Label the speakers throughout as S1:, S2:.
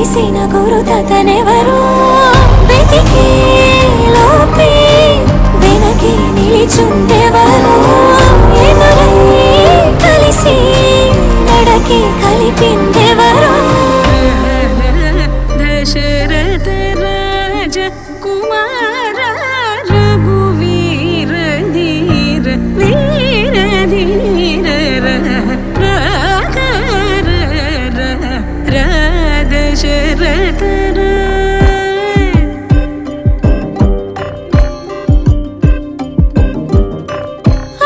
S1: తెలిసిన గురుతతనెవరో వెతికి లోపే వెనకి నిలిచుండెవరో ఎదురై కలిసి నడకి కలిపిందెవరో
S2: దశరథ రాజ కుమార రఘువీర ధీర వీర ధీర దశరథ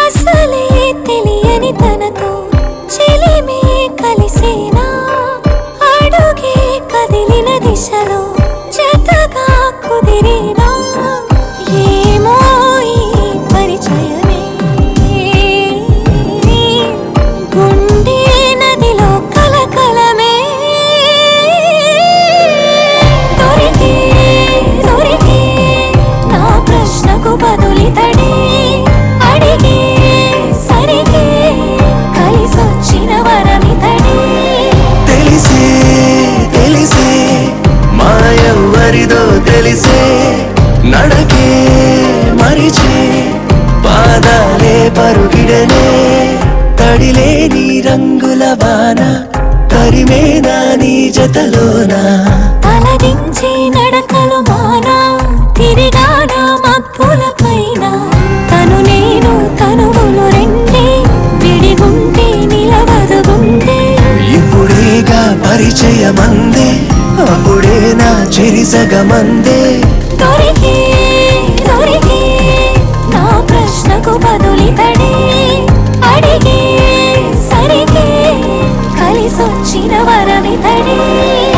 S1: అసలే తెలియని తనతో చెలిమే కలిసేనా అడుగే కదిలిన దిశలో జతగా కుదిరేనా ఏమో ఈ పరిచయమే గుండె నదిలో కలకలమే దొరికే దొరికే నా ప్రశ్నకు బదులితడే అడిగే సరిగే కలిసొచ్చిన వరమితడే
S3: తెలిసే తెలిసే మాయెవ్వరిదో తెలిసే నడకే మరిచే పాదాలే పరుగిడనే తడిలేని రంగుల వాన తరిమేనా నీ జతలోనా
S1: తలదించి నడకలు మానా తిరిగానా మబ్బుల పైన తను నేను తనువులు రెండే విడిగుంటే నిలవదు గుండె
S3: ఇప్పుడేగా పరిచయమందే అప్పుడే నా చెరిసగమందే
S1: దొరికే దొరికే నా ప్రశ్నకు బదులితడే అడిగే